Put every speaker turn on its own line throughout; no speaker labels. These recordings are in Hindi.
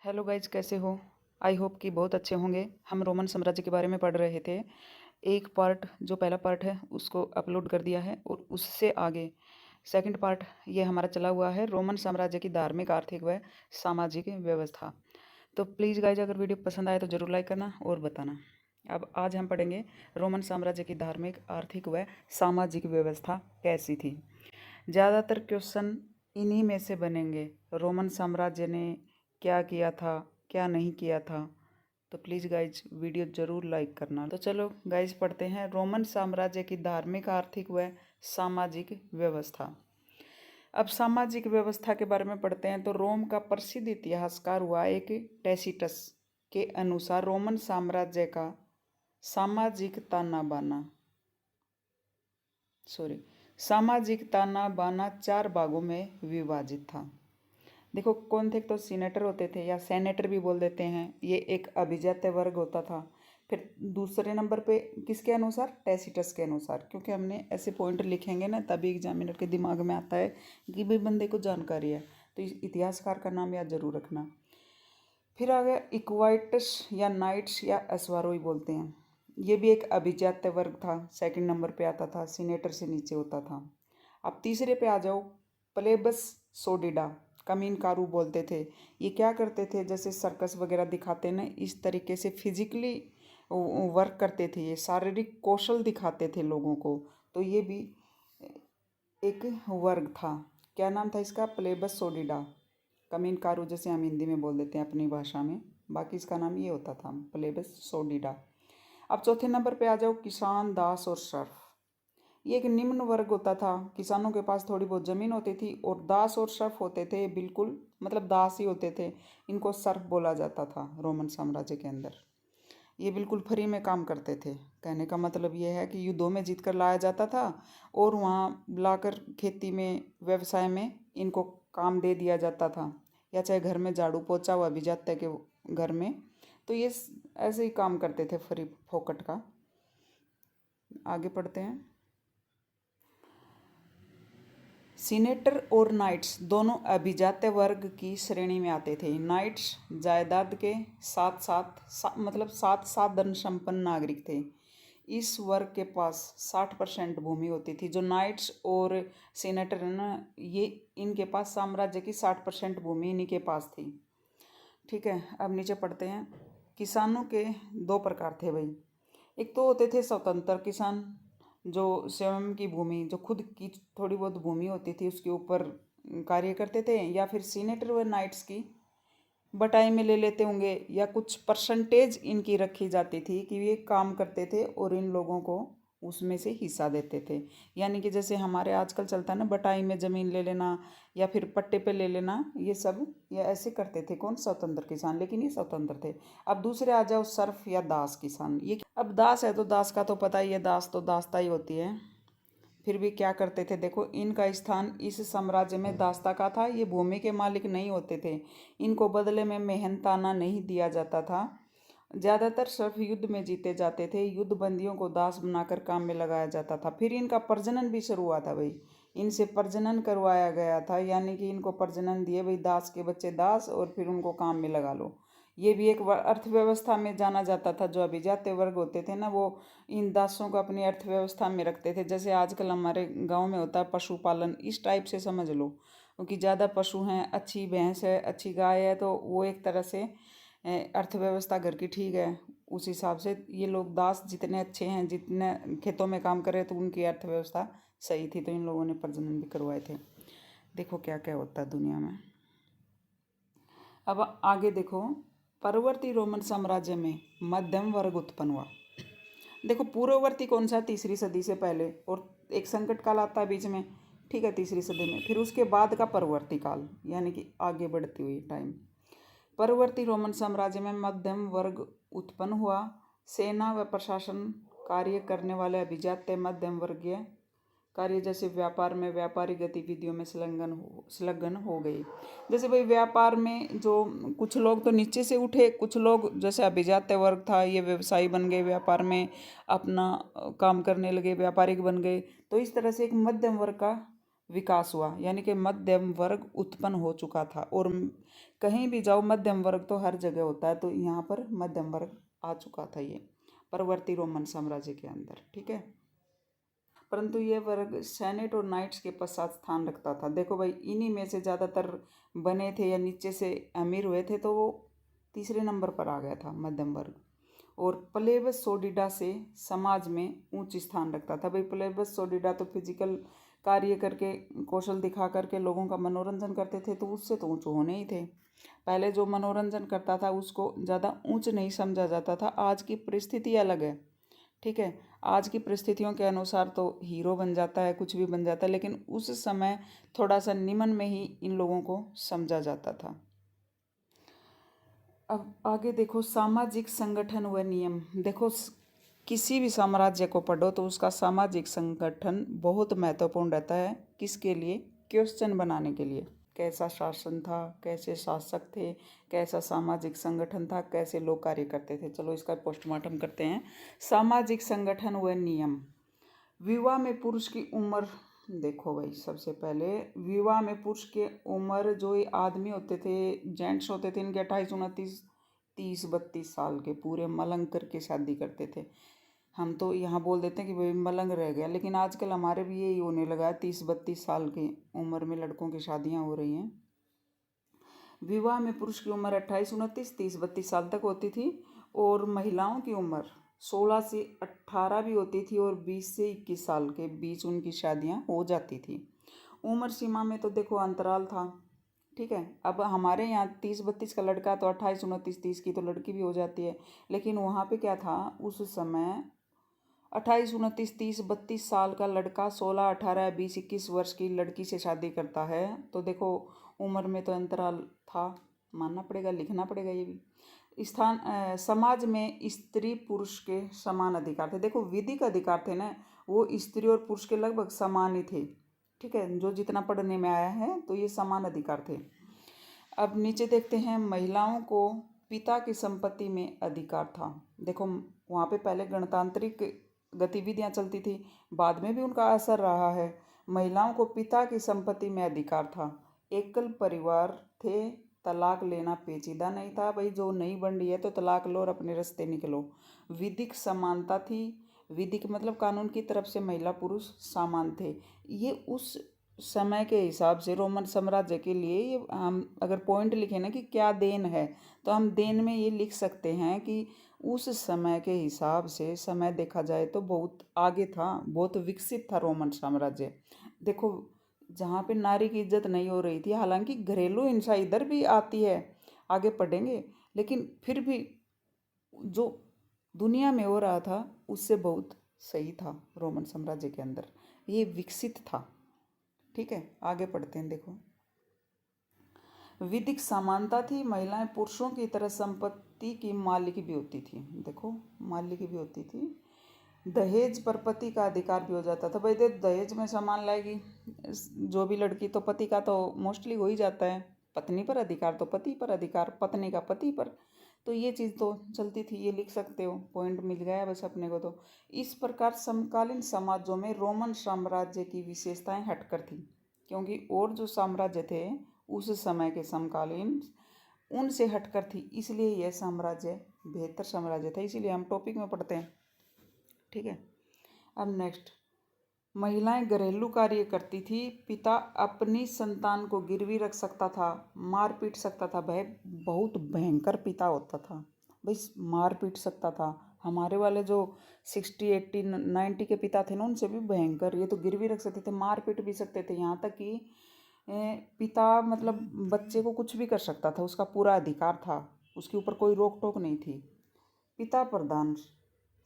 हेलो गाइज, कैसे हो? आई होप कि बहुत अच्छे होंगे। हम रोमन साम्राज्य के बारे में पढ़ रहे थे। एक पार्ट जो पहला पार्ट है उसको अपलोड कर दिया है और उससे आगे सेकंड पार्ट ये हमारा चला हुआ है, रोमन साम्राज्य की धार्मिक, आर्थिक व सामाजिक व्यवस्था। तो प्लीज़ गाइज, अगर वीडियो पसंद आए तो ज़रूर लाइक करना और बताना। अब आज हम पढ़ेंगे रोमन साम्राज्य की धार्मिक, आर्थिक व सामाजिक व्यवस्था कैसी थी। ज़्यादातर क्वेश्चन इन्हीं में से बनेंगे। रोमन साम्राज्य ने क्या किया था, क्या नहीं किया था। तो प्लीज़ गाइज वीडियो ज़रूर लाइक करना। तो चलो गाइज पढ़ते हैं रोमन साम्राज्य की धार्मिक, आर्थिक व सामाजिक व्यवस्था। अब सामाजिक व्यवस्था के बारे में पढ़ते हैं। तो रोम का प्रसिद्ध इतिहासकार हुआ एक टैसिटस के अनुसार रोमन साम्राज्य का सामाजिक ताना बाना सामाजिक ताना बाना 4 भागों में विभाजित था। देखो कौन थे, तो सीनेटर होते थे या सेनेटर भी बोल देते हैं, ये एक अभिजात्य वर्ग होता था। फिर दूसरे नंबर पे किसके अनुसार? टैसिटस के अनुसार, क्योंकि हमने ऐसे पॉइंट लिखेंगे ना तभी एग्जामिनर के दिमाग में आता है कि भाई बंदे को जानकारी है। तो इस इतिहासकार का नाम याद जरूर रखना। फिर आ गया इक्वाइटस या नाइट्स या अश्वारोही बोलते हैं, ये भी एक अभिजात्य वर्ग था, सेकंड नंबर पे आता था, सीनेटर से नीचे होता था। अब तीसरे पे आ जाओ, प्लेबस सोडिडा, कमीनकारू बोलते थे। ये क्या करते थे, जैसे सर्कस वगैरह दिखाते ना, इस तरीके से फिजिकली वर्क करते थे, ये शारीरिक कौशल दिखाते थे लोगों को। तो ये भी एक वर्ग था। क्या नाम था इसका? प्लेबस सोडिडा, कमीनकारू जैसे हम हिंदी में बोल देते हैं अपनी भाषा में, बाकी इसका नाम ये होता था, प्लेबस सोडिडा। अब चौथे नंबर पे आ जाओ, किसान, दास और सर्फ। ये एक निम्न वर्ग होता था, किसानों के पास थोड़ी बहुत ज़मीन होती थी और दास और सर्फ होते थे, बिल्कुल मतलब दास ही होते थे। इनको सर्फ बोला जाता था रोमन साम्राज्य के अंदर। ये बिल्कुल फ्री में काम करते थे। कहने का मतलब ये है कि युद्धों में जीत कर लाया जाता था और वहाँ लाकर खेती में, व्यवसाय में इनको काम दे दिया जाता था, या चाहे घर में झाड़ू पोछा हुआ भी जाता है कि घर में, तो ये ऐसे ही काम करते थे फ्री फोकट का। आगे पढ़ते हैं। सीनेटर और नाइट्स दोनों अभिजात्य वर्ग की श्रेणी में आते थे। नाइट्स जायदाद के साथ साथ मतलब साथ साधन संपन्न नागरिक थे। इस वर्ग के पास 60% भूमि होती थी। जो नाइट्स और सीनेटर है ना, ये इनके पास साम्राज्य की 60% भूमि इन्हीं के पास थी। ठीक है, अब नीचे पढ़ते हैं। किसानों के 2 प्रकार थे भाई। एक तो होते थे स्वतंत्र किसान, जो स्वयं की भूमि, जो खुद की थोड़ी बहुत भूमि होती थी उसके ऊपर कार्य करते थे, या फिर सीनेटर व नाइट्स की बटाई में ले लेते होंगे, या कुछ परसेंटेज इनकी रखी जाती थी कि ये काम करते थे और इन लोगों को उसमें से हिस्सा देते थे। यानी कि जैसे हमारे आजकल चलता है ना, बटाई में ज़मीन ले लेना या फिर पट्टे पे ले लेना, ये सब ये ऐसे करते थे कौन? स्वतंत्र किसान। लेकिन ये स्वतंत्र थे। अब दूसरे आ जाओ, सर्फ या दास किसान। ये अब दास है तो दास का तो पता ही है, दास तो दासता ही होती है। फिर भी क्या करते थे, देखो इनका स्थान इस साम्राज्य में दासता का था। ये भूमि के मालिक नहीं होते थे, इनको बदले में मेहनताना नहीं दिया जाता था। ज़्यादातर सिर्फ युद्ध में जीते जाते थे। युद्ध बंदियों को दास बनाकर काम में लगाया जाता था। फिर इनका प्रजनन भी शुरू हुआ था भाई, इनसे प्रजनन करवाया गया था, यानी कि इनको प्रजनन दिए भाई, दास के बच्चे दास, और फिर उनको काम में लगा लो। ये भी एक अर्थव्यवस्था में जाना जाता था। जो अभिजात्य वर्ग होते थे ना, वो इन दासों को अपनी अर्थव्यवस्था में रखते थे। जैसे आजकल हमारे गांव में होता है पशुपालन, इस टाइप से समझ लो, क्योंकि ज़्यादा पशु हैं, अच्छी भैंस है, अच्छी गाय है, तो वो एक तरह से अर्थव्यवस्था घर की ठीक है। उस हिसाब से ये लोग दास जितने अच्छे हैं, जितने खेतों में काम कर रहे, तो उनकी अर्थव्यवस्था सही थी, तो इन लोगों ने प्रजनन भी करवाए थे। देखो क्या क्या होता है दुनिया में। अब आगे देखो, पूर्ववर्ती रोमन साम्राज्य में मध्यम वर्ग उत्पन्न हुआ। देखो पूर्ववर्ती कौन सा? 3री सदी से पहले, और एक संकट काल आता है बीच में, ठीक है, 3री सदी में। फिर उसके बाद का परवर्ती काल, यानी कि आगे बढ़ती हुई टाइम। पूर्ववर्ती रोमन साम्राज्य में मध्यम वर्ग उत्पन्न हुआ। सेना व प्रशासन कार्य करने वाले अभिजात्य मध्यम वर्गीय कार्य, जैसे व्यापार में व्यापारिक गतिविधियों में संलग्न हो गई। जैसे भाई व्यापार में जो कुछ लोग तो नीचे से उठे, कुछ लोग जैसे अभिजात्य वर्ग था ये व्यवसायी बन गए, व्यापार में अपना काम करने लगे, व्यापारिक बन गए। तो इस तरह से एक मध्यम वर्ग का विकास हुआ, यानी कि मध्यम वर्ग उत्पन्न हो चुका था। और कहीं भी जाओ मध्यम वर्ग तो हर जगह होता है, तो यहाँ पर मध्यम वर्ग आ चुका था ये परवर्ती रोमन साम्राज्य के अंदर। ठीक है, परंतु ये वर्ग सेनेट और नाइट्स के पश्चात स्थान रखता था। देखो भाई, इन्हीं में से ज़्यादातर बने थे या नीचे से अमीर हुए थे, तो वो तीसरे नंबर पर आ गया था मध्यम वर्ग। और प्लेबस सोडिडा से समाज में उच्च स्थान रखता था। भाई प्लेबस सोडिडा तो फिजिकल कार्य करके, कौशल दिखा करके लोगों का मनोरंजन करते थे, तो उससे तो ऊँच होने ही थे। पहले जो मनोरंजन करता था उसको ज़्यादा ऊंच नहीं समझा जाता था। आज की परिस्थिति अलग है। ठीक है, आज की परिस्थितियों के अनुसार तो हीरो बन जाता है, कुछ भी बन जाता है, लेकिन उस समय थोड़ा सा निम्न में ही इन लोगों को समझा जाता था। अब आगे देखो, सामाजिक संगठन व नियम। देखो, किसी भी साम्राज्य को पढ़ो तो उसका सामाजिक संगठन बहुत महत्वपूर्ण रहता है। किसके लिए? क्वेश्चन बनाने के लिए। कैसा शासन था, कैसे शासक थे, कैसा सामाजिक संगठन था, कैसे लोग कार्य करते थे। चलो इसका पोस्टमार्टम करते हैं। सामाजिक संगठन व नियम। विवाह में पुरुष की उम्र, देखो भाई, सबसे पहले विवाह में पुरुष की उम्र, जो ये आदमी होते थे, जेंट्स होते थे, इनके 28, 29, 30, 32 साल के पूरे मलंग करके शादी करते थे। हम तो यहाँ बोल देते हैं कि भाई मलंग रह गया, लेकिन आजकल हमारे भी यही होने लगा है। 30-32 साल की उम्र में लड़कों की शादियाँ हो रही हैं। विवाह में पुरुष की उम्र 28, 29, 30, 32 साल तक होती थी। और महिलाओं की उम्र 16 से 18 भी होती थी, और 20 से 21 साल के बीच उनकी शादियाँ हो जाती थी। उम्र सीमा में तो देखो अंतराल था। ठीक है, अब हमारे यहाँ 30-32 का लड़का तो 28, 29, 30 की तो लड़की भी हो जाती है, लेकिन वहाँ पे क्या था उस समय? 28, 29, 30, 32 साल का लड़का 16, 18, 20, 21 वर्ष की लड़की से शादी करता है, तो देखो उम्र में तो अंतराल था, मानना पड़ेगा, लिखना पड़ेगा ये भी। समाज में स्त्री पुरुष के समान अधिकार थे। देखो विधिक अधिकार थे ना, वो स्त्री और पुरुष के लगभग समान ही थे। ठीक है, जो जितना पढ़ने में आया है तो ये समान अधिकार थे। अब नीचे देखते हैं, महिलाओं को पिता की संपत्ति में अधिकार था। देखो वहाँ पे पहले गणतांत्रिक गतिविधियाँ चलती थी, बाद में भी उनका असर रहा है। महिलाओं को पिता की संपत्ति में अधिकार था। एकल परिवार थे, तलाक लेना पेचीदा नहीं था। भाई जो नहीं बन रही है तो तलाक लो और अपने रास्ते निकलो। विधिक समानता थी। विधिक मतलब कानून की तरफ से महिला पुरुष समान थे। ये उस समय के हिसाब से रोमन साम्राज्य के लिए, ये हम अगर पॉइंट लिखें ना कि क्या देन है, तो हम देन में ये लिख सकते हैं कि उस समय के हिसाब से समय देखा जाए तो बहुत आगे था, बहुत विकसित था रोमन साम्राज्य। देखो जहाँ पे नारी की इज्जत नहीं हो रही थी, हालांकि घरेलू हिंसा इधर भी आती है, आगे पढ़ेंगे, लेकिन फिर भी जो दुनिया में हो रहा था उससे बहुत सही था रोमन साम्राज्य के अंदर, ये विकसित था। ठीक है, आगे पढ़ते हैं। देखो विधिक समानता थी, महिलाएं पुरुषों की तरह संपत्ति की मालिक भी होती थी। देखो मालिक भी होती थी। दहेज पर पति का अधिकार भी हो जाता था। भाई दहेज में सामान लाएगी जो भी लड़की, तो पति का तो मोस्टली हो ही जाता है। पत्नी पर अधिकार तो पति पर अधिकार, पत्नी का पति पर, तो ये चीज़ तो चलती थी, ये लिख सकते हो, पॉइंट मिल गया बस अपने को। तो इस प्रकार समकालीन समाजों में रोमन साम्राज्य की विशेषताएं हटकर थी, क्योंकि और जो साम्राज्य थे उस समय के समकालीन उनसे हटकर थी, इसलिए यह साम्राज्य बेहतर साम्राज्य था। इसीलिए हम टॉपिक में पढ़ते हैं। ठीक है, अब नेक्स्ट, महिलाएं घरेलू कार्य करती थी। पिता अपनी संतान को गिरवी रख सकता था, मार पीट सकता था। भाई बहुत भयंकर पिता होता था, भाई मार पीट सकता था। हमारे वाले जो 60, 80, 90 के पिता थे ना, उनसे भी भयंकर। ये तो गिरवी रख सकते थे, मार पीट भी सकते थे। यहाँ तक कि पिता मतलब बच्चे को कुछ भी कर सकता था, उसका पूरा अधिकार था, उसके ऊपर कोई रोक टोक नहीं थी। पिता प्रधान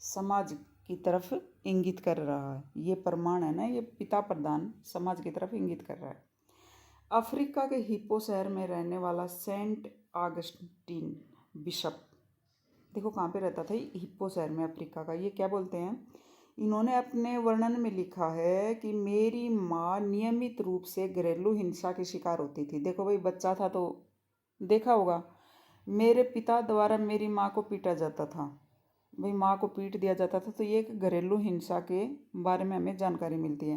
समाज की तरफ इंगित कर रहा है, ये प्रमाण है ना, ये पिता प्रधान समाज की तरफ इंगित कर रहा है। अफ्रीका के हिप्पो शहर में रहने वाला सेंट ऑगस्टीन बिशप, देखो कहाँ पे रहता था, हिप्पो शहर में अफ्रीका का। ये क्या बोलते हैं, इन्होंने अपने वर्णन में लिखा है कि मेरी माँ नियमित रूप से घरेलू हिंसा की शिकार होती थी। देखो भाई बच्चा था तो देखा होगा, मेरे पिता द्वारा मेरी माँ को पीटा जाता था। भाई माँ को पीट दिया जाता था, तो ये एक घरेलू हिंसा के बारे में हमें जानकारी मिलती है।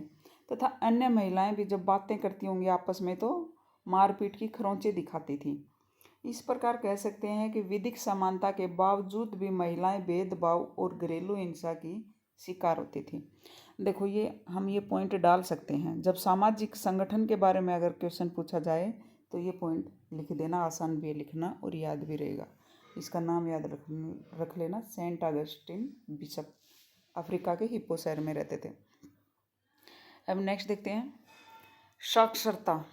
तथा अन्य महिलाएं भी जब बातें करती होंगी आपस में तो मारपीट की खरोंचें दिखाती थी। इस प्रकार कह सकते हैं कि विधिक समानता के बावजूद भी महिलाएं भेदभाव और घरेलू हिंसा की शिकार होती थी। देखो ये पॉइंट डाल सकते हैं जब सामाजिक संगठन के बारे में अगर क्वेश्चन पूछा जाए तो ये पॉइंट लिख देना, आसान भी है लिखना और याद भी रहेगा। इसका नाम याद रख लेना, सेंट अगस्टिन बिशप, अफ्रीका के हिप्पो शहर में रहते थे। अब नेक्स्ट देखते हैं साक्षरता।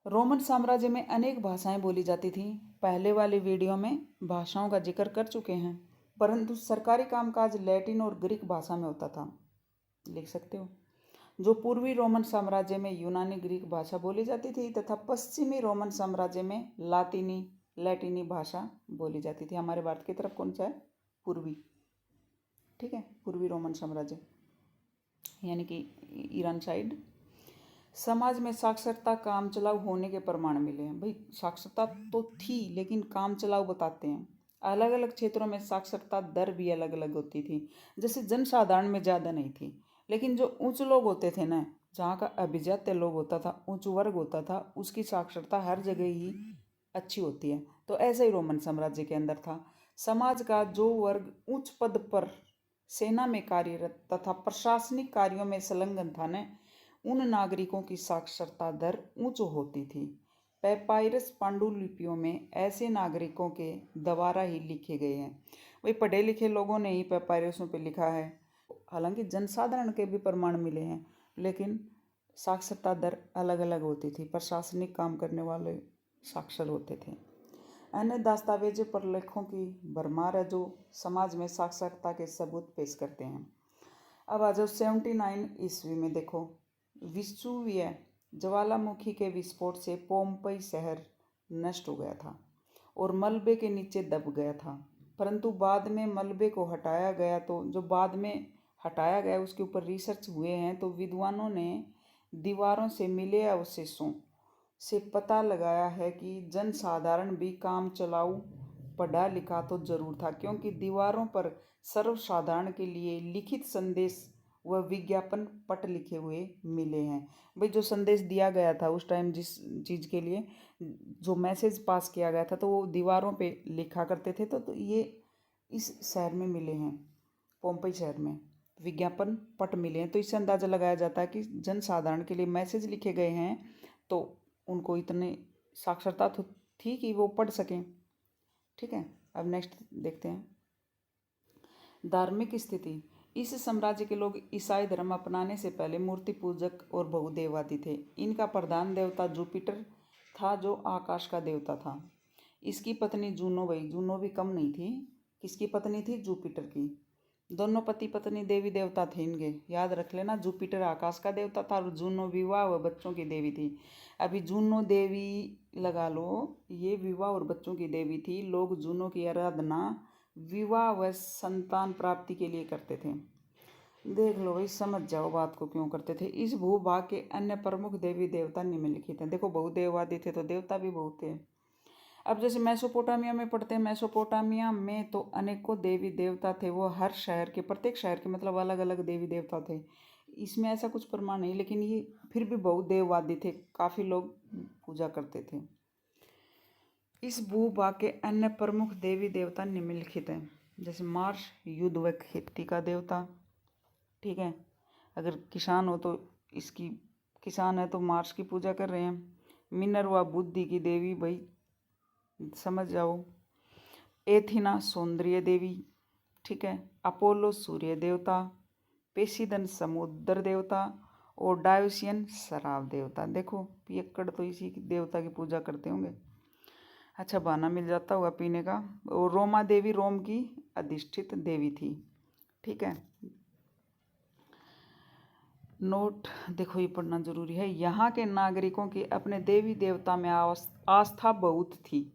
रोमन साम्राज्य में अनेक भाषाएं बोली जाती थीं। पहले वाली वीडियो में भाषाओं का जिक्र कर चुके हैं, परंतु सरकारी कामकाज लैटिन और ग्रीक भाषा में होता था, लिख सकते हो। जो पूर्वी रोमन साम्राज्य में यूनानी ग्रीक भाषा बोली जाती थी तथा पश्चिमी रोमन साम्राज्य में लैटिनी भाषा बोली जाती थी। हमारे भारत की तरफ कौन सा है? पूर्वी, ठीक है, पूर्वी रोमन साम्राज्य यानी कि ईरान साइड। समाज में साक्षरता काम चलाऊ होने के प्रमाण मिले हैं। भाई साक्षरता तो थी लेकिन काम चलाऊ बताते हैं। अलग अलग क्षेत्रों में साक्षरता दर भी अलग अलग होती थी। जैसे जनसाधारण में ज़्यादा नहीं थी, लेकिन जो उच्च लोग होते थे ना, जहाँ का अभिजात्य लोग होता था, उच्च वर्ग होता था, उसकी साक्षरता हर जगह ही अच्छी होती है। तो ऐसा ही रोमन साम्राज्य के अंदर था। समाज का जो वर्ग उच्च पद पर, सेना में कार्यरत तथा प्रशासनिक कार्यों में संलग्न था न, उन नागरिकों की साक्षरता दर उच्च होती थी। पेपायरस पांडुलिपियों में ऐसे नागरिकों के द्वारा ही लिखे गए हैं। वही पढ़े लिखे लोगों ने ही पेपायरसों पे लिखा है। हालांकि जनसाधारण के भी प्रमाण मिले हैं, लेकिन साक्षरता दर अलग अलग होती थी। प्रशासनिक काम करने वाले साक्षर होते थे। अन्य दस्तावेज पर लेखों की भरमार है जो समाज में साक्षरता के सबूत पेश करते हैं। अब आ जाओ 79 ईस्वी में। देखो, विसुविय ज्वालामुखी के विस्फोट से पोम्पई शहर नष्ट हो गया था और मलबे के नीचे दब गया था। परंतु बाद में मलबे को हटाया गया, तो जो बाद में हटाया गया उसके ऊपर रिसर्च हुए हैं, तो विद्वानों ने दीवारों से मिले अवशेषों से पता लगाया है कि जनसाधारण भी काम चलाऊ पढ़ा लिखा तो जरूर था, क्योंकि दीवारों पर सर्वसाधारण के लिए लिखित संदेश व विज्ञापन पट लिखे हुए मिले हैं। भाई जो संदेश दिया गया था उस टाइम, जिस चीज़ के लिए जो मैसेज पास किया गया था, तो वो दीवारों पे लिखा करते थे। तो ये इस शहर में मिले हैं, पोम्पई शहर में विज्ञापन पट मिले हैं। तो इससे अंदाज़ा लगाया जाता है कि जनसाधारण के लिए मैसेज लिखे गए हैं, तो उनको इतने साक्षरता तो थी कि वो पढ़ सकें। ठीक है, अब नेक्स्ट देखते हैं धार्मिक स्थिति। इस साम्राज्य के लोग ईसाई धर्म अपनाने से पहले मूर्ति पूजक और बहुदेववादी थे। इनका प्रधान देवता जुपिटर था, जो आकाश का देवता था। इसकी पत्नी जूनो, भाई जूनो भी कम नहीं थी। किसकी पत्नी थी? जुपिटर की। दोनों पति पत्नी देवी देवता थे इनके, याद रख लेना। जुपिटर आकाश का देवता था और जूनो विवाह व बच्चों की देवी थी। अभी जूनो देवी लगा लो, ये विवाह और बच्चों की देवी थी। लोग जूनो की आराधना विवाह व संतान प्राप्ति के लिए करते थे। देख लो भाई, समझ जाओ बात को क्यों करते थे। इस भूभाग के अन्य प्रमुख देवी देवता निम्नलिखित हैं। देखो, बहुदेववादी थे तो देवता भी बहुत थे। अब जैसे मेसोपोटामिया में पढ़ते हैं, मेसोपोटामिया में तो अनेकों देवी देवता थे। वो हर शहर के, प्रत्येक शहर के मतलब अलग अलग देवी देवता थे। इसमें ऐसा कुछ प्रमाण नहीं, लेकिन ये फिर भी बहुदेववादी थे, काफ़ी लोग पूजा करते थे। इस भूभाग के अन्य प्रमुख देवी देवता निम्नलिखित हैं। जैसे मार्स युद्ध व खेती का देवता, ठीक है। अगर किसान हो तो इसकी, किसान है तो मार्स की पूजा कर रहे हैं। मिनर्वा बुद्धि की देवी, भाई समझ जाओ। एथिना सौंदर्य देवी, ठीक है। अपोलो सूर्य देवता, पेसिदन समुद्र देवता और डायोसियन शराब देवता। देखो, पियक्कड़ तो इसी देवता की पूजा करते होंगे। अच्छा, बहाना मिल जाता होगा पीने का। और रोमा देवी रोम की अधिष्ठित देवी थी, ठीक है। नोट देखो, ये पढ़ना जरूरी है। यहाँ के नागरिकों की अपने देवी देवता में आस्था बहुत थी।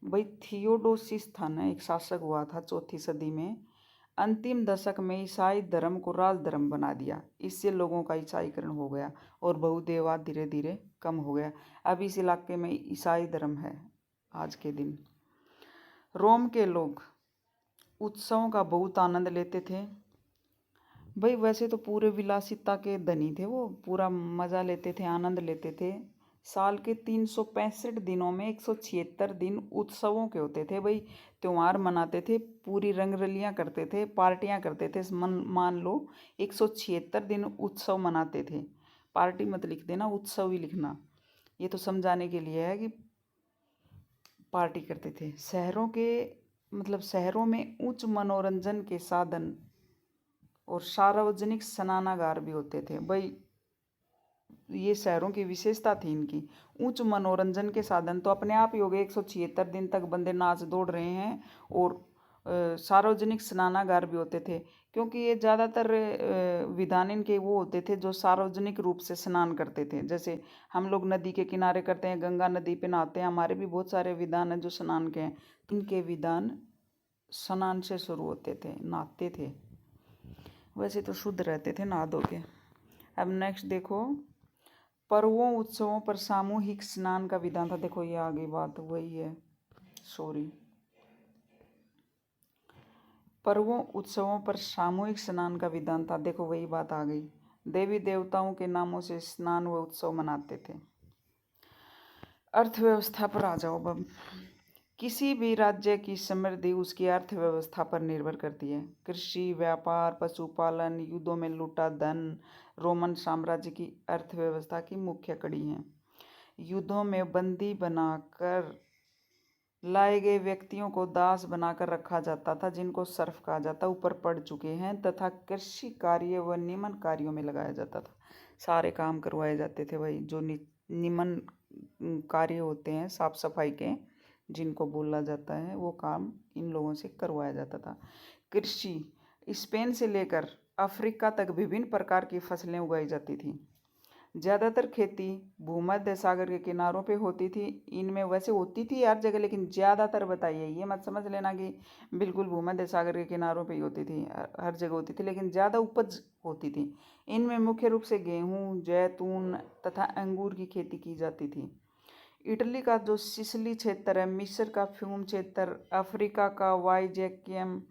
भाई थियोडोसिस था ना, एक शासक हुआ था 4वीं सदी में। अंतिम दशक में ईसाई धर्म को राज धर्म बना दिया। इससे लोगों का ईसाईकरण हो गया और बहुदेववाद धीरे धीरे कम हो गया। अब इस इलाके में ईसाई धर्म है आज के दिन। रोम के लोग उत्सवों का बहुत आनंद लेते थे। भाई वैसे तो पूरे विलासिता के धनी थे वो, पूरा मज़ा लेते थे, आनंद लेते थे। साल के 365 दिनों में 176 दिन उत्सवों के होते थे भाई। त्योहार मनाते थे, पूरी रंगरलियां करते थे, पार्टियां करते थे। मान लो 176 दिन उत्सव मनाते थे। पार्टी मत लिख देना, उत्सव ही लिखना। ये तो समझाने के लिए है कि पार्टी करते थे। शहरों के मतलब शहरों में उच्च मनोरंजन के साधन और सार्वजनिक स्नानागार भी होते थे भाई। ये शहरों की विशेषता थी इनकी। उच्च मनोरंजन के साधन तो अपने आप ही हो गए, 176 दिन तक बंदे नाच दौड़ रहे हैं। और सार्वजनिक स्नानागार भी होते थे, क्योंकि ये ज़्यादातर विधान इनके वो होते थे जो सार्वजनिक रूप से स्नान करते थे। जैसे हम लोग नदी के किनारे करते हैं, गंगा नदी पे नहाते हैं, हमारे भी बहुत सारे विधान हैं जो स्नान के हैं। इनके विधान स्नान से शुरू होते थे, नहाते थे। वैसे तो शुद्ध रहते थे नहा धो के। अब नेक्स्ट देखो, पर्वों उत्सवों पर सामूहिक स्नान का विधान था। देखो ये आगे बात वही है, सॉरी। पर्वों उत्सवों पर सामूहिक स्नान का विधान था, देखो वही बात आ गई। देवी देवताओं के नामों से स्नान व उत्सव मनाते थे। अर्थव्यवस्था पर आ जाओ अब। किसी भी राज्य की समृद्धि उसकी अर्थव्यवस्था पर निर्भर करती है। कृषि, व्यापार, पशुपालन, युद्धों में लूटा धन रोमन साम्राज्य की अर्थव्यवस्था की मुख्य कड़ी हैं। युद्धों में बंदी बनाकर लाए गए व्यक्तियों को दास बनाकर रखा जाता था, जिनको सर्फ कहा जाता, ऊपर पड़ चुके हैं, तथा कृषि कार्य व निमन कार्यों में लगाया जाता था। सारे काम करवाए जाते थे भाई, जो निमन कार्य होते हैं साफ सफाई के, जिनको बोला जाता है, वो काम इन लोगों से करवाया जाता था। कृषि, स्पेन से लेकर अफ्रीका तक विभिन्न प्रकार की फसलें उगाई जाती थी। ज़्यादातर खेती भूमध्य सागर के किनारों पे होती थी। इनमें वैसे होती थी हर जगह, लेकिन ज़्यादातर बताइए, ये मत समझ लेना कि बिल्कुल भूमध्य सागर के किनारों पे ही होती थी, हर जगह होती थी, लेकिन ज़्यादा उपज होती थी। इनमें मुख्य रूप से गेहूँ, जैतून तथा अंगूर की खेती की जाती थी। इटली का जो सिसिली क्षेत्र है, मिस्र का फ्यूम क्षेत्र, अफ्रीका का वाइजैकियम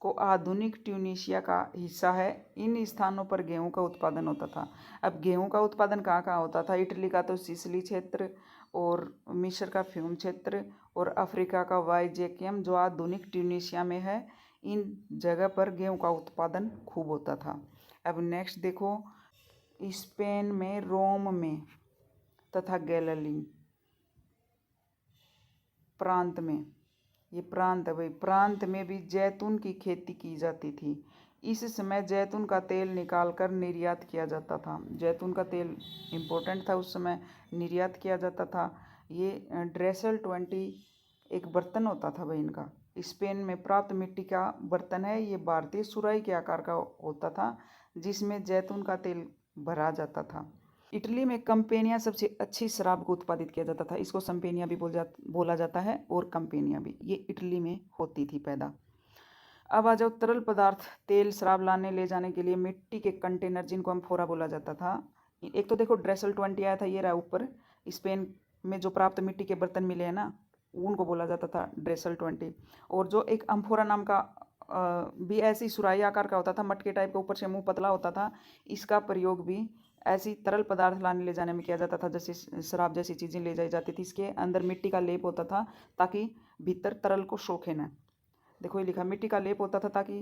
को आधुनिक ट्यूनीशिया का हिस्सा है, इन स्थानों पर गेहूं का उत्पादन होता था। अब गेहूं का उत्पादन कहाँ कहाँ होता था? इटली का तो सिसिली क्षेत्र, और मिस्र का फ्यूम क्षेत्र, और अफ्रीका का वाइजैकियम जो आधुनिक ट्यूनीशिया में है, इन जगह पर गेहूं का उत्पादन खूब होता था। अब नेक्स्ट देखो, स्पेन में रोम में तथा गैलिली प्रांत में, ये प्रांत है भाई, प्रांत में भी जैतून की खेती की जाती थी। इस समय जैतून का तेल निकालकर निर्यात किया जाता था। जैतून का तेल इम्पोर्टेंट था उस समय, निर्यात किया जाता था। ये ड्रेसल 20 एक बर्तन होता था भाई इनका। स्पेन में प्राप्त मिट्टी का बर्तन है, ये भारतीय सुराही के आकार का होता था, जिसमें जैतून का तेल भरा जाता था। इटली में कंपेनिया सबसे अच्छी शराब को उत्पादित किया जाता था। इसको संपेनिया भी बोला जाता है, और कंपेनिया भी, ये इटली में होती थी पैदा। अब आ जाओ तरल पदार्थ, तेल, शराब लाने ले जाने के लिए मिट्टी के कंटेनर, जिनको अम्फोरा बोला जाता था। एक तो देखो ड्रेसल 20 आया था, ये रहा ऊपर। स्पेन में जो प्राप्त मिट्टी के बर्तन मिले हैं ना, उनको बोला जाता था ड्रेसल 20। और जो एक अम्फोरा नाम का भी ऐसी सुराही आकार का होता था, मटके टाइप का, ऊपर से मुंह पतला होता था। इसका प्रयोग भी ऐसी तरल पदार्थ लाने ले जाने में किया जाता था, जैसे शराब जैसी चीज़ें ले जाई जाती थी। इसके अंदर मिट्टी का लेप होता था ताकि भीतर तरल को सोखे न। देखो ये लिखा, मिट्टी का लेप होता था ताकि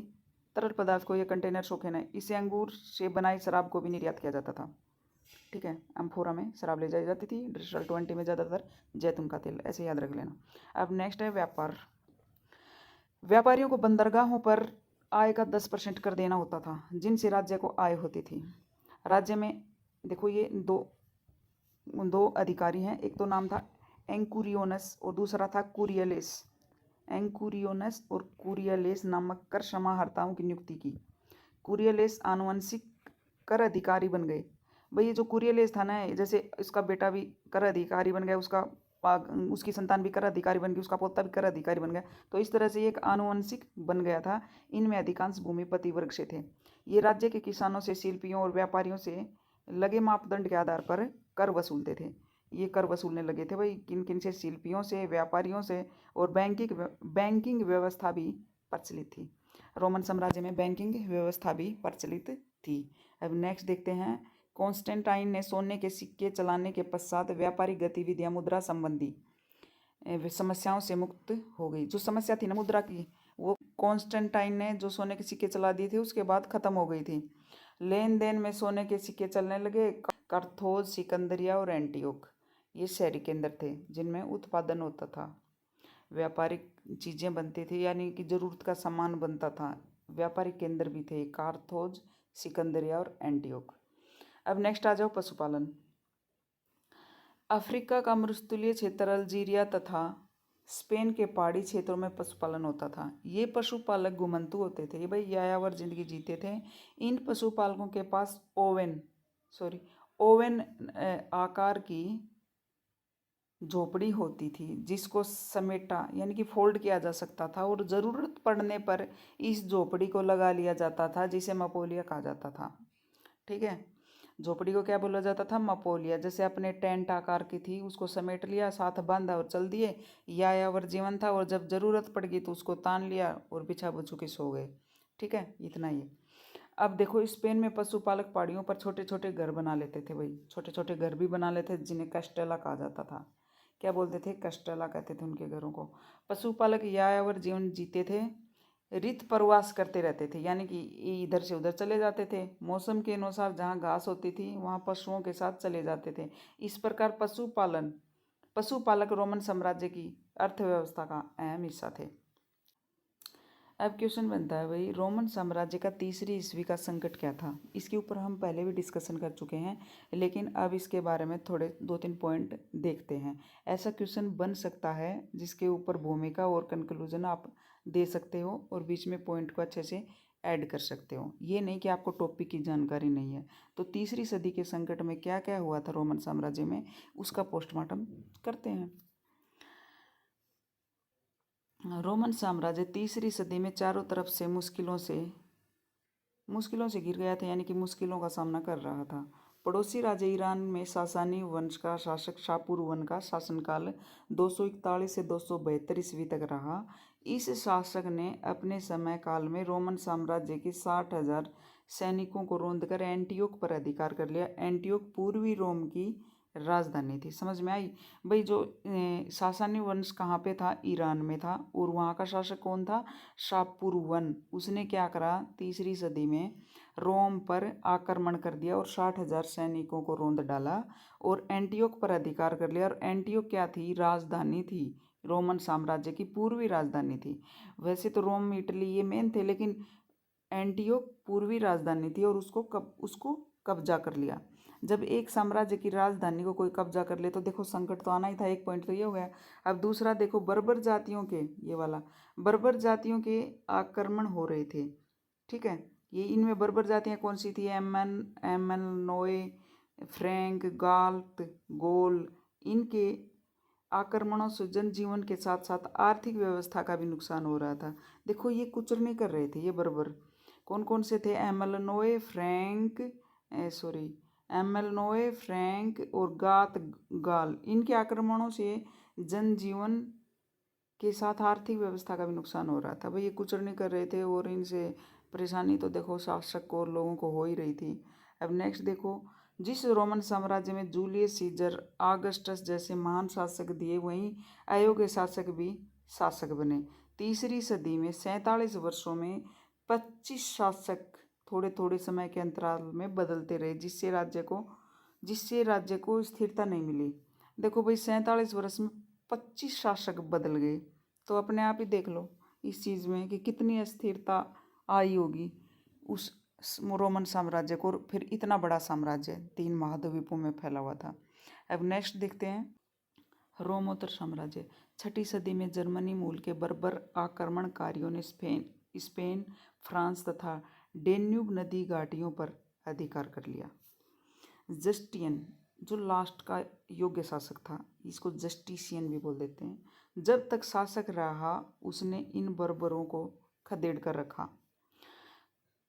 तरल पदार्थ को ये कंटेनर सोखे न। इसे अंगूर से बनाई शराब को भी निर्यात किया जाता था। ठीक है, अम्फोरा में शराब ले जाई जाती थी, ड्रेसल 20 में ज़्यादातर जैतून का तेल, ऐसे याद रख लेना। अब नेक्स्ट है व्यापार। व्यापारियों को बंदरगाहों पर आय का 10% कर देना होता था, जिनसे राज्य को आय होती थी। राज्य में देखो ये दो अधिकारी हैं, एक तो नाम था एंकुरियोनस और दूसरा था कुरियलेस। एंकुरियोनस और कुरियलेस नामक कर समाहर्ताओं की नियुक्ति की। कुरियलेस आनुवंशिक कर अधिकारी बन गए। भाई ये जो कुरियलेस था ना, जैसे इसका बेटा भी कर अधिकारी बन गया, उसकी संतान भी कर अधिकारी बन गई, उसका पोता भी कर अधिकारी बन गया, तो इस तरह से एक आनुवंशिक बन गया था। इनमें अधिकांश भूमिपति वर्ग से थे। ये राज्य के किसानों से, शिल्पियों और व्यापारियों से लगे मापदंड के आधार पर कर वसूलते थे। ये कर वसूलने लगे थे भाई, किन किन से? शिल्पियों से, व्यापारियों से, और बैंकिंग व्यवस्था भी प्रचलित थी। रोमन साम्राज्य में बैंकिंग व्यवस्था भी प्रचलित थी। अब नेक्स्ट देखते हैं, कॉन्स्टेंटाइन ने सोने के सिक्के चलाने के पश्चात व्यापारिक गतिविधियां मुद्रा संबंधी समस्याओं से मुक्त हो गई। जो समस्या थी ना मुद्रा की, वो कॉन्स्टेंटाइन ने जो सोने के सिक्के चला दिए थे उसके बाद खत्म हो गई थी। लेन देन में सोने के सिक्के चलने लगे। कार्थोज, सिकंदरिया और एंटियोक ये शहरी केंद्र थे जिनमें उत्पादन होता था, व्यापारिक चीज़ें बनती थी, यानी कि ज़रूरत का सामान बनता था। व्यापारिक केंद्र भी थे कार्थोज, सिकंदरिया और एंटियोक। अब नेक्स्ट आ जाओ पशुपालन। अफ्रीका का मरुस्थलीय क्षेत्र, अल्जीरिया तथा स्पेन के पहाड़ी क्षेत्रों में पशुपालन होता था। ये पशुपालक घुमंतु होते थे, ये भाई यायावर जिंदगी जीते थे। इन पशुपालकों के पास ओवन आकार की झोपड़ी होती थी जिसको समेटा यानी कि फोल्ड किया जा सकता था, और ज़रूरत पड़ने पर इस झोपड़ी को लगा लिया जाता था जिसे मपोलिया कहा जाता था। ठीक है, झोपड़ी को क्या बोला जाता था? मपोलिया। जैसे अपने टेंट आकार की थी, उसको समेट लिया, साथ बांधा और चल दिए, यायावर जीवन था। और जब ज़रूरत पड़ गई तो उसको तान लिया और बिछा बुछू के सो गए। ठीक है, इतना ही। अब देखो, स्पेन में पशुपालक पहाड़ियों पर छोटे छोटे घर बना लेते थे भाई, छोटे छोटे घर भी बना लेते थे जिन्हें कस्टेला कहा जाता था। क्या बोलते थे? कस्टेला कहते थे उनके घरों को। पशुपालक यायावर जीवन जीते थे, रित प्रवास करते रहते थे, यानी कि इधर से उधर चले जाते थे। मौसम के अनुसार जहाँ घास होती थी वहाँ पशुओं के साथ चले जाते थे। इस प्रकार पशुपालक रोमन साम्राज्य की अर्थव्यवस्था का अहम हिस्सा थे। अब क्वेश्चन बनता है भाई, रोमन साम्राज्य का तीसरी ईस्वी का संकट क्या था? इसके ऊपर हम पहले भी डिस्कशन कर चुके हैं, लेकिन अब इसके बारे में थोड़े 2-3 पॉइंट देखते हैं। ऐसा क्वेश्चन बन सकता है जिसके ऊपर भूमिका और कंक्लूजन आप दे सकते हो और बीच में पॉइंट को अच्छे से ऐड कर सकते हो। ये नहीं कि आपको टॉपिक की जानकारी नहीं है। तो तीसरी सदी के संकट में क्या क्या हुआ था रोमन साम्राज्य में, उसका पोस्टमार्टम करते हैं। रोमन साम्राज्य तीसरी सदी में चारों तरफ से मुश्किलों से घिर गया था, यानी कि मुश्किलों का सामना कर रहा था। पड़ोसी राज्य ईरान में सासानी वंश का शासक शापूरवन का शासनकाल 241 से 272 ईस्वी तक रहा। इस शासक ने अपने समय काल में रोमन साम्राज्य के 60,000 सैनिकों को रौंदकर एंटियोक पर अधिकार कर लिया। एंटियोक पूर्वी रोम की राजधानी थी। समझ में आई भाई? जो सासानी वंश कहाँ पे था? ईरान में था। और वहाँ का शासक कौन था? शापूरवन। उसने क्या करा? तीसरी सदी में रोम पर आक्रमण कर दिया और 60,000 सैनिकों को रौंद डाला और एंटियोक पर अधिकार कर लिया। और एंटियोक क्या थी? राजधानी थी, रोमन साम्राज्य की पूर्वी राजधानी थी। वैसे तो रोम इटली ये मेन थे, लेकिन एंटियोक पूर्वी राजधानी थी और उसको कब्जा कर लिया। जब एक साम्राज्य की राजधानी को कोई कब्जा कर ले तो देखो संकट तो आना ही था। एक पॉइंट तो ये हो गया। अब दूसरा देखो, बर्बर जातियों के, ये वाला बर्बर जातियों के आक्रमण हो रहे थे। ठीक है, ये इनमें बर्बर जातियाँ कौन सी थी? एमन, नोए, फ्रैंक, गाल्त, गोल। इनके आक्रमणों से जनजीवन के साथ साथ आर्थिक व्यवस्था का भी नुकसान हो रहा था। देखो, ये कुचल नहीं कर रहे थे ये बर्बर। कौन कौन से थे? एमलनोए, फ्रैंक और गाल। इनके आक्रमणों से जनजीवन के साथ आर्थिक व्यवस्था का भी नुकसान हो रहा था भाई। ये कुचल नहीं कर रहे थे और इनसे परेशानी तो देखो शासक को और लोगों को हो ही रही थी। अब नेक्स्ट देखो, जिस रोमन साम्राज्य में जूलियस सीजर, ऑगस्टस जैसे महान शासक दिए, वहीं अयोग्य शासक भी शासक बने। तीसरी सदी में 47 वर्षों में 25 शासक थोड़े थोड़े समय के अंतराल में बदलते रहे, जिससे राज्य को स्थिरता नहीं मिली। देखो भाई, 47 वर्ष में 25 शासक बदल गए, तो अपने आप ही देख लो इस चीज़ में कि कितनी अस्थिरता आई होगी उस रोमन साम्राज्य को। फिर इतना बड़ा साम्राज्य 3 महाद्वीपों में फैला हुआ था। अब नेक्स्ट देखते हैं, रोमोत्तर साम्राज्य। 6ठी सदी में जर्मनी मूल के बर्बर आक्रमणकारियों ने स्पेन, फ्रांस तथा डेन्यूब नदी घाटियों पर अधिकार कर लिया। जस्टियन, जो लास्ट का योग्य शासक था, इसको जस्टिशियन भी बोल देते हैं, जब तक शासक रहा उसने इन बर्बरों को खदेड़ कर रखा।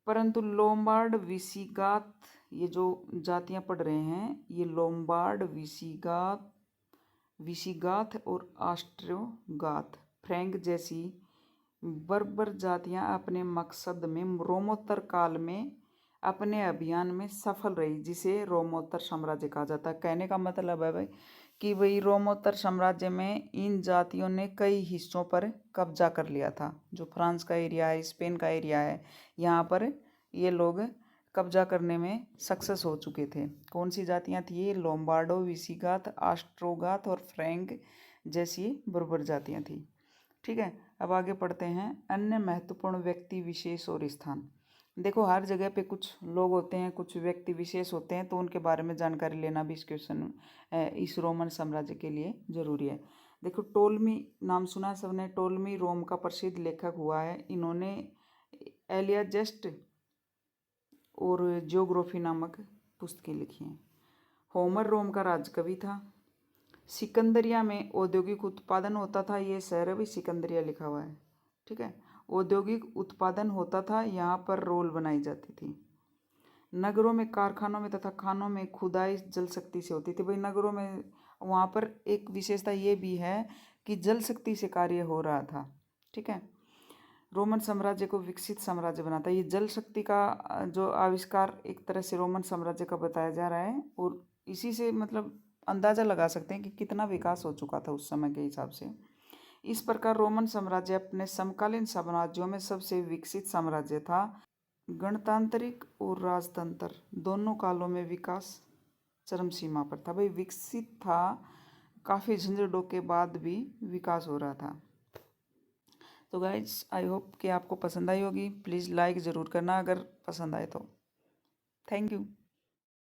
परंतु लोम्बार्ड, विसिगात, ये जो जातियां पढ़ रहे हैं, ये लोम्बार्ड, विसिगात और ऑस्ट्रोगात, फ्रैंक जैसी बर्बर जातियां अपने मकसद में रोमोत्तर काल में अपने अभियान में सफल रही, जिसे रोमोत्तर साम्राज्य कहा जाता है। कहने का मतलब है भाई कि भाई रोमोत्तर साम्राज्य में इन जातियों ने कई हिस्सों पर कब्जा कर लिया था। जो फ्रांस का एरिया है, स्पेन का एरिया है, यहाँ पर ये लोग कब्जा करने में सक्सेस हो चुके थे। कौन सी जातियाँ थी ये? लोम्बार्डो, विसिगाथ, आस्ट्रोगाथ और फ्रैंक जैसी बर्बर जातियाँ थी। ठीक है, अब आगे पढ़ते हैं अन्य महत्वपूर्ण व्यक्ति विशेष और स्थान। देखो, हर जगह पे कुछ लोग होते हैं, कुछ व्यक्ति विशेष होते हैं, तो उनके बारे में जानकारी लेना भी इस क्वेश्चन इस रोमन साम्राज्य के लिए जरूरी है। देखो, टोलमी नाम सुना है सबने। टोलमी रोम का प्रसिद्ध लेखक हुआ है। इन्होंने एलियाजेस्ट और जियोग्राफी नामक पुस्तकें लिखी हैं। होमर रोम का राजकवि था। सिकंदरिया में औद्योगिक उत्पादन होता था। ये शहर भी सिकंदरिया लिखा हुआ है। ठीक है, औद्योगिक उत्पादन होता था, यहाँ पर रोल बनाई जाती थी। नगरों में, कारखानों में तथा खानों में खुदाई जल शक्ति से होती थी। भाई नगरों में वहाँ पर एक विशेषता ये भी है कि जल शक्ति से कार्य हो रहा था। ठीक है, रोमन साम्राज्य को विकसित साम्राज्य बनाता है। ये जल शक्ति का जो आविष्कार एक तरह से रोमन साम्राज्य का बताया जा रहा है, और इसी से मतलब अंदाज़ा लगा सकते हैं कि कितना विकास हो चुका था उस समय के हिसाब से। इस प्रकार रोमन साम्राज्य अपने समकालीन साम्राज्यों में सबसे विकसित साम्राज्य था। गणतांत्रिक और राजतंत्र दोनों कालों में विकास चरम सीमा पर था। भाई विकसित था, काफ़ी झंझटों के बाद भी विकास हो रहा था। तो गाइज, आई होप कि आपको पसंद आई होगी। प्लीज़ लाइक ज़रूर करना अगर पसंद आए तो। Thank you.